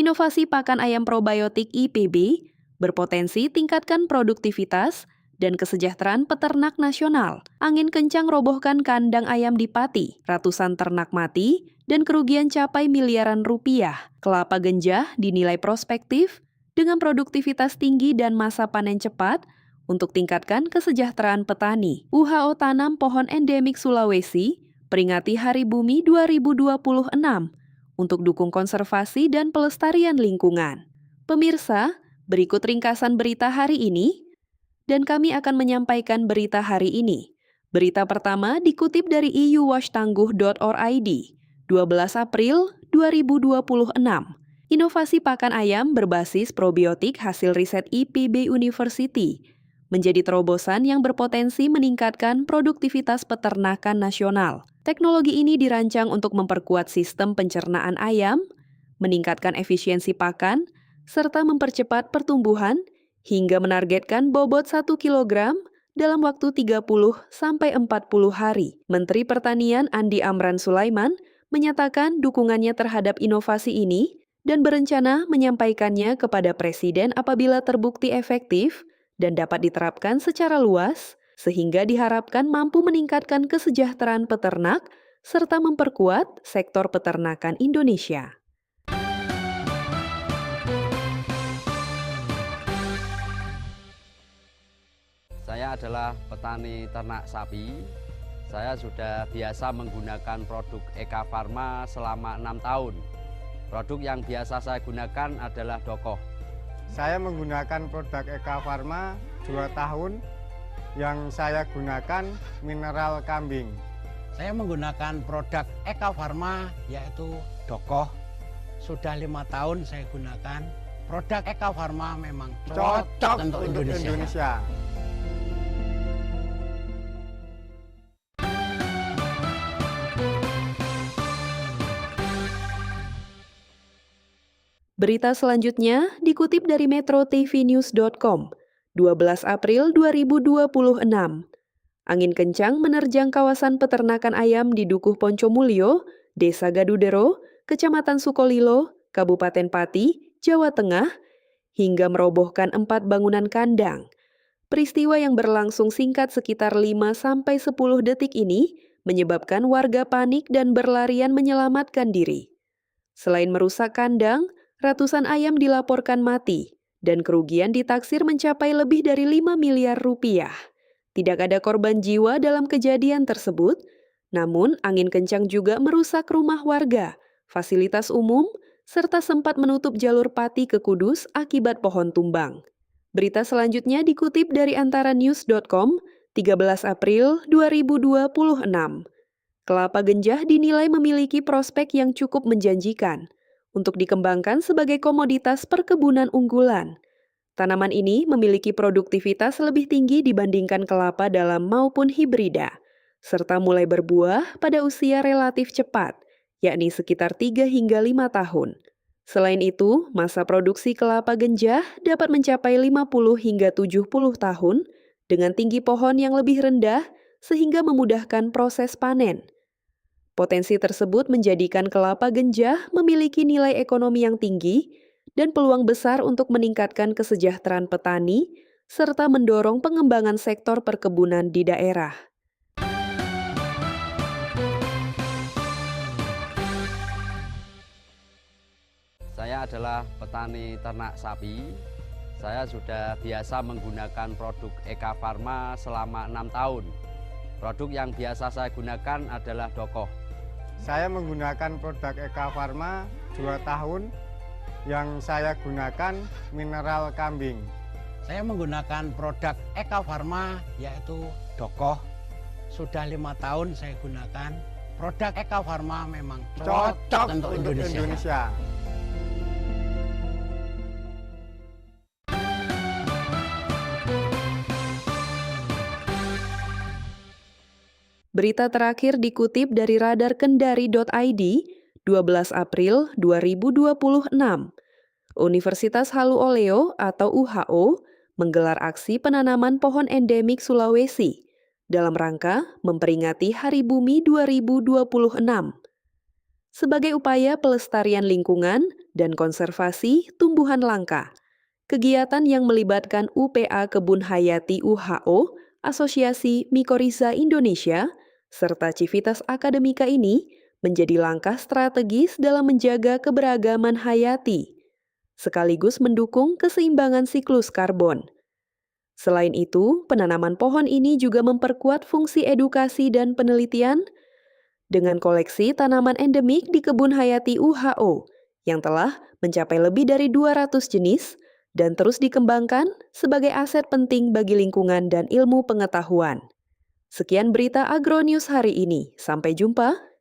Inovasi pakan ayam probiotik IPB berpotensi tingkatkan produktivitas dan kesejahteraan peternak nasional. Angin kencang robohkan kandang ayam di Pati, ratusan ternak mati, dan kerugian capai miliaran rupiah. Kelapa Genjah dinilai prospektif dengan produktivitas tinggi dan masa panen cepat untuk tingkatkan kesejahteraan petani. WHO tanam pohon endemik Sulawesi peringati Hari Bumi 2026 untuk dukung konservasi dan pelestarian lingkungan. Pemirsa, berikut ringkasan berita hari ini, dan kami akan menyampaikan berita hari ini. Berita pertama dikutip dari euwashtangguh.org, 12 April 2026. Inovasi pakan ayam berbasis probiotik hasil riset IPB University menjadi terobosan yang berpotensi meningkatkan produktivitas peternakan nasional. Teknologi ini dirancang untuk memperkuat sistem pencernaan ayam, meningkatkan efisiensi pakan, serta mempercepat pertumbuhan hingga menargetkan bobot 1 kilogram dalam waktu 30-40 hari. Menteri Pertanian Andi Amran Sulaiman menyatakan dukungannya terhadap inovasi ini dan berencana menyampaikannya kepada Presiden apabila terbukti efektif dan dapat diterapkan secara luas, sehingga diharapkan mampu meningkatkan kesejahteraan peternak serta memperkuat sektor peternakan Indonesia. Saya adalah petani ternak sapi. Saya sudah biasa menggunakan produk Eka Farma selama 6 tahun. Produk yang biasa saya gunakan adalah Dokoh. Saya menggunakan produk Eka Farma 2 tahun. Yang saya gunakan mineral kambing. Saya menggunakan produk Eka Farma yaitu Dokoh. Sudah 5 tahun saya gunakan. Produk Eka Farma memang cocok untuk Indonesia. Berita selanjutnya dikutip dari metrotvnews.com, 12 April 2026. Angin kencang menerjang kawasan peternakan ayam di Dukuh Poncomulyo, Desa Gadudero, Kecamatan Sukolilo, Kabupaten Pati, Jawa Tengah, hingga merobohkan 4 bangunan kandang. Peristiwa yang berlangsung singkat sekitar 5-10 detik ini menyebabkan warga panik dan berlarian menyelamatkan diri. Selain merusak kandang, ratusan ayam dilaporkan mati, dan kerugian ditaksir mencapai lebih dari 5 miliar rupiah. Tidak ada korban jiwa dalam kejadian tersebut, namun angin kencang juga merusak rumah warga, fasilitas umum, serta sempat menutup jalur Pati ke Kudus akibat pohon tumbang. Berita selanjutnya dikutip dari antaranews.com, 13 April 2026. Kelapa Genjah dinilai memiliki prospek yang cukup menjanjikan untuk dikembangkan sebagai komoditas perkebunan unggulan. Tanaman ini memiliki produktivitas lebih tinggi dibandingkan kelapa dalam maupun hibrida, serta mulai berbuah pada usia relatif cepat, yakni sekitar 3 hingga 5 tahun. Selain itu, masa produksi kelapa Genjah dapat mencapai 50 hingga 70 tahun dengan tinggi pohon yang lebih rendah sehingga memudahkan proses panen. Potensi tersebut menjadikan kelapa Genjah memiliki nilai ekonomi yang tinggi dan peluang besar untuk meningkatkan kesejahteraan petani serta mendorong pengembangan sektor perkebunan di daerah. Saya adalah petani ternak sapi. Saya sudah biasa menggunakan produk Eka Farma selama 6 tahun. Produk yang biasa saya gunakan adalah Dokoh. Saya menggunakan produk Eka Farma 2 tahun. Yang saya gunakan mineral kambing. Saya menggunakan produk Eka Farma yaitu Dokoh. Sudah 5 tahun saya gunakan. Produk Eka Farma memang cocok untuk Indonesia. Berita terakhir dikutip dari radarkendari.id, 12 April 2026. Universitas Halu Oleo atau UHO menggelar aksi penanaman pohon endemik Sulawesi dalam rangka memperingati Hari Bumi 2026. sebagai upaya pelestarian lingkungan dan konservasi tumbuhan langka. Kegiatan yang melibatkan UPA Kebun Hayati UHO, Asosiasi Mikorizа Indonesia, serta Civitas Akademika ini menjadi langkah strategis dalam menjaga keberagaman hayati, sekaligus mendukung keseimbangan siklus karbon. Selain itu, penanaman pohon ini juga memperkuat fungsi edukasi dan penelitian dengan koleksi tanaman endemik di Kebun Hayati UHO yang telah mencapai lebih dari 200 jenis dan terus dikembangkan sebagai aset penting bagi lingkungan dan ilmu pengetahuan. Sekian berita Agronews hari ini. Sampai jumpa.